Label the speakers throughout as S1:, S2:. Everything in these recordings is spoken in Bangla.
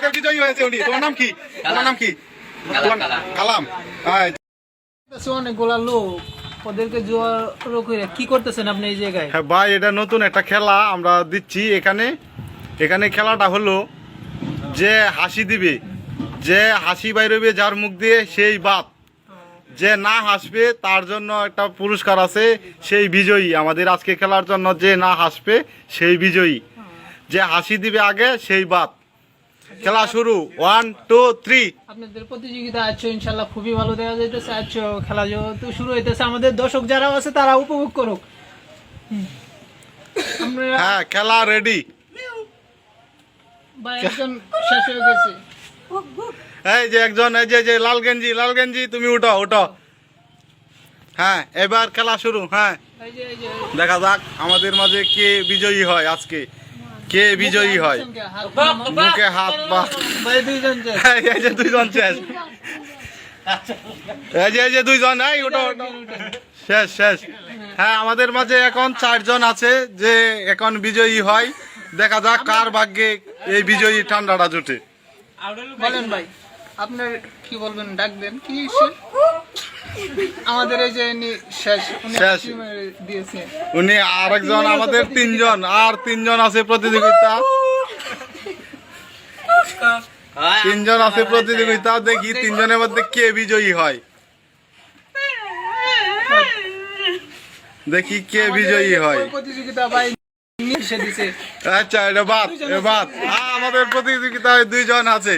S1: আমাদের বিজয়ী হয়েছে উনি। তোমার নাম কি? তোমার নাম কি? কালাম।
S2: অনেকগুলা লোক ওদেরকে জোয়ারো করে কি করতেছেন আপনি এই জায়গায়?
S1: হ্যাঁ ভাই, এটা নতুন একটা খেলা আমরা দিচ্ছি এখানে। এখানে খেলাটা হলো যে হাসি দিবে, যে হাসি বাইরবে যার মুখ দিয়ে সেই বাপ, যে না হাসবে তার জন্য একটা পুরস্কার আছে, সেই বিজয়ী। আমাদের আজকে খেলার জন্য যে না হাসবে সেই বিজয়ী, যে হাসি দিবে আগে সেই বাপ। খেলা শুরু, 1 2 3।
S2: আপনাদের প্রতিযোগিতা আছে ইনশাল্লাহ খুবই ভালো দেখা যাইতেছে। আচ্ছা খেলা যেহেতু শুরু হইতেছে, আমাদের দর্শক যারা আছে তারা উপভোগ করুক।
S1: হ্যাঁ, খেলা রেডি।
S2: ভাই একজন শেষ হয়ে গেছে।
S1: এই যে একজন, এই যে লাল গেঞ্জি তুমি উঠো। হ্যাঁ, এবার খেলা শুরু। হ্যাঁ, দেখা যাক আমাদের মাঝে কে বিজয়ী হয় আজকে, কে বিজয়ী হয়। মুখে হাত বা
S2: ভাই দুইজন
S1: এই যে দুইজন শেষ, এই যে দুইজন। এই ওটো শেষ। হ্যাঁ, আমাদের মাঝে এখন 4 জন আছে যে এখন বিজয়ী হয়। দেখা যাক কার ভাগ্যে এই বিজয়ী ঠান্ডাটা জুটে।
S2: বলেন ভাই, আপনার কি বলবেন, ডাকবেন কি? আমাদের এই যে শেষ দিয়েছে
S1: উনি আরেকজন, আমাদের 3 জন, আর 3 জন আছে প্রতিযোগিতা। 3 জন আছে প্রতিযোগিতা। দেখি 3 জনের মধ্যে কে বিজয়ী হয়, দেখি কে বিজয়ী হয়।
S2: প্রতিযোগিতা ভাই দিছে।
S1: আচ্ছা, এটা বাদ। আমাদের প্রতিযোগিতায় 2 জন আছে,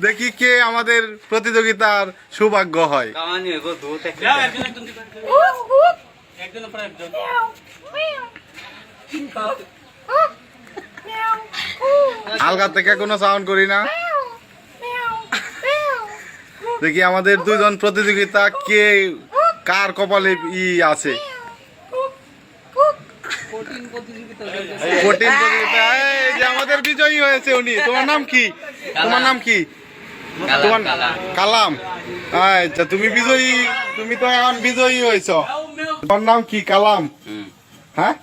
S1: দেখি কে আমাদের প্রতিযোগিতার সৌভাগ্য হয়। আলগা থেকে কোনো সাউন্ড করি না। দেখি আমাদের 2 জন প্রতিযোগিতা কে, কার কপালে আছে কঠিন প্রতিযোগিতা। এই যে আমাদের বিজয়ী হয়েছে উনি। তোমার নাম কি? তোমার নাম কি? তোমার কালাম। আচ্ছা, তুমি বিজয়ী, তুমি তো এখন বিজয়ী হয়েছ। তোমার নাম কি? কালাম। হ্যাঁ,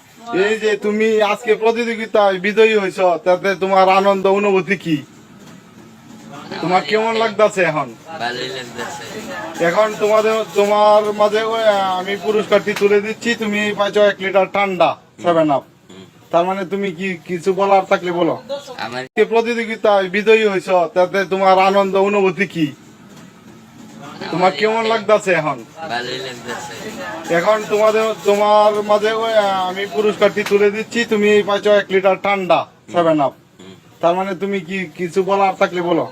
S1: এই যে তুমি আজকে প্রতিযোগিতায় বিজয়ী হয়েছ, তাতে তোমার আনন্দ অনুভূতি কি? তোমার কেমন লাগতেছে এখন? এখন তোমার মাঝে আমি পুরস্কারটি তুলে দিচ্ছি। তুমি পাইছো 1 লিটার ঠান্ডা 7 আপ। তার মানে তুমি কি কিছু বলার থাকলে বলো। প্রতিযোগিতায় বিজয়ী হয়েছ, তাতে তোমার আনন্দ অনুভূতি কি? তোমার কেমন লাগতেছে এখন? এখন তোমার মাঝে আমি পুরস্কারটি তুলে দিচ্ছি। তুমি পাইছো 1 লিটার ঠান্ডা 7 আপ। তার মানে তুমি কি কিছু বলার থাকলে বলো।